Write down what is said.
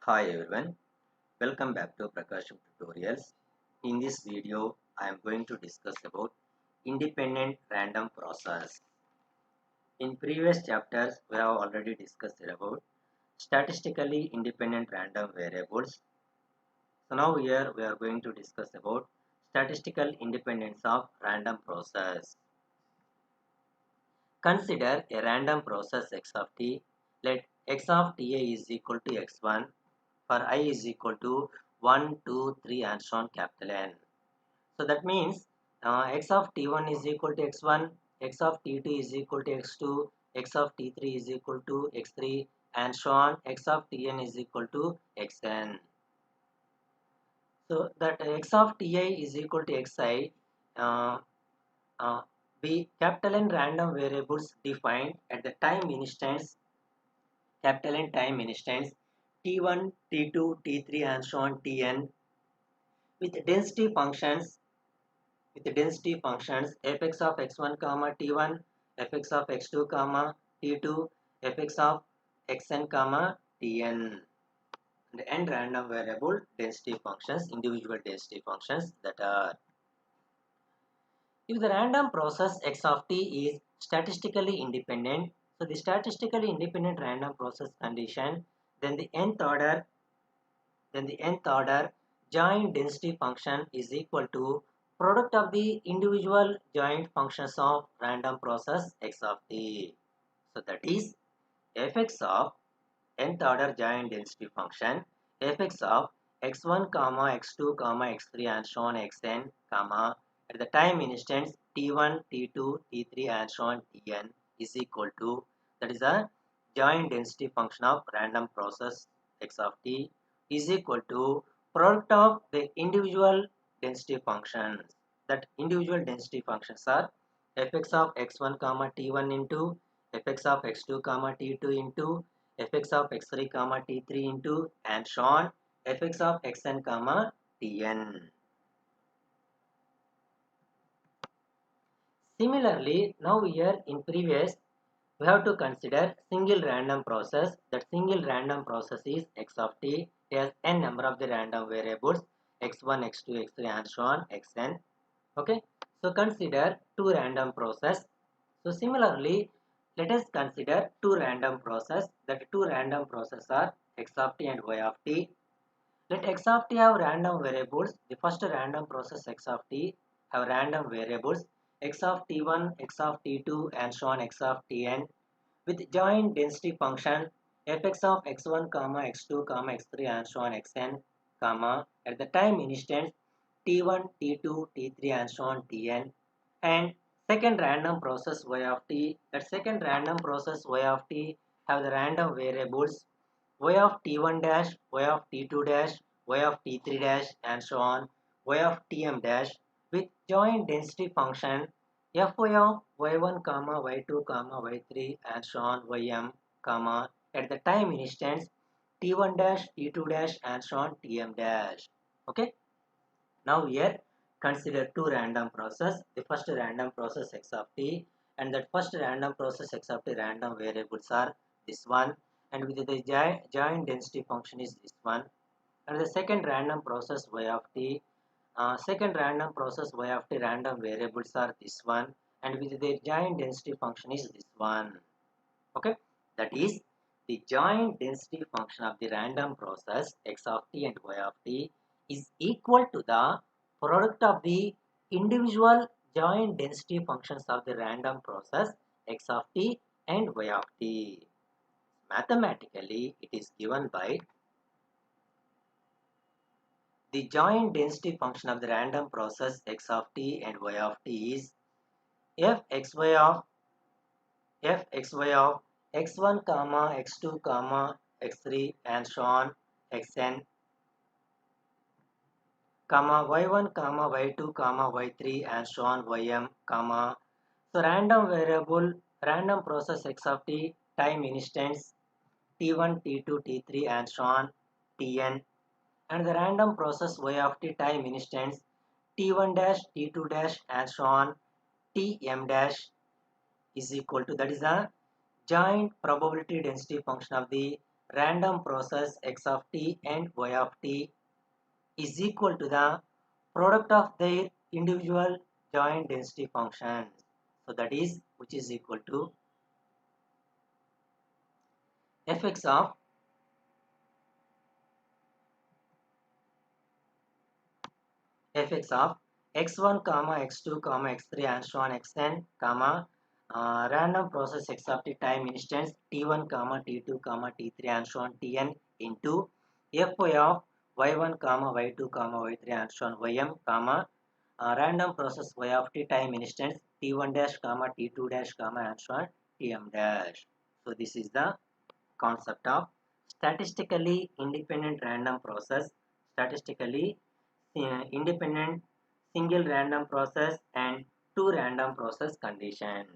Hi everyone, welcome back to PRAKASAM tutorials. In this video, I am going to discuss about independent random process. In previous chapters, we have already discussed about statistically independent random variables. So now here we are going to discuss about statistical independence of random process. Consider a random process x of t. Let x of ta is equal to x1 for I is equal to 1, 2, 3 and so on capital N. So that means x of t1 is equal to x1, x of t2 is equal to x2, x of t3 is equal to x3 and so on, x of tn is equal to xn. So that x of ti is equal to xi, uh, be capital N random variables defined at the time instance, capital N time instance t1, t2, t3 and so on tn with density functions fx of x1 comma t1, fx of x2 comma t2, fx of xn comma tn, and n random variable density functions, individual density functions that are. If the random process x of t is statistically independent, so the statistically independent random process condition, then the nth order joint density function is equal to product of the individual joint functions of random process x of t. So that is fx of nth order joint density function fx of x1 comma x2 comma x3 and so on xn comma at the time instance t1 t2 t3 and so on tn is equal to, that is a joint density function of random process x of t is equal to product of the individual density functions. That individual density functions are fx of x1 comma t1 into fx of x2 comma t2 into fx of x3 comma t3 into and so on fx of xn comma tn. Similarly, now here in previous we have to consider single random process. That single random process is x of t. It has n number of the random variables x1, x2, x3 and so on xn. Okay, so consider two random process. So similarly, let us consider two random process. That two random process are x of t and y of t. Let x of t have random variables. The first random process x of t have random variables x of t1, x of t2 and so on x of tn with joint density function fx of x1 comma x2 comma x3 and so on xn comma at the time instance t1, t2, t3 and so on tn, and second random process y of t. That second random process y of t have the random variables y of t1 dash, y of t2 dash, y of t3 dash and so on, y of tm dash with joint density function fy of y1 comma y2 comma y3 and so on ym comma at the time instance t1 dash, t2 dash and so on tm dash. Okay. Now here consider two random process. The first random process x of t, and that first random process x of t random variables are this one, and with the joint density function is this one. And the second random process y of t, second random process y of t random variables are this one, and with the joint density function is this one. Okay, that is the joint density function of the random process x of t and y of t is equal to the product of the individual joint density functions of the random process x of t and y of t. Mathematically, it is given by the joint density function of the random process x of t and y of t is f(xy) of x1 comma x2 comma x3 and so on xn comma y1 comma y2 comma y3 and so on ym comma, so random variable random process x of t time instance t1 t2 t3 and so on tn, and the random process y of t time instance t1 dash t2 dash and so on tm dash is equal to, that is a joint probability density function of the random process x of t and y of t is equal to the product of their individual joint density functions. So that is which is equal to fx of x1 comma x2 comma x3 and so on xn comma random process x of t time instance t1 comma t2 comma t3 and so on tn into fy of y1 comma y2 comma y3 and so on ym comma random process y of t time instance t1 dash comma t2 dash comma and so on tm dash. So this is the concept of statistically independent random process, statistically independent single random process and two random process conditions.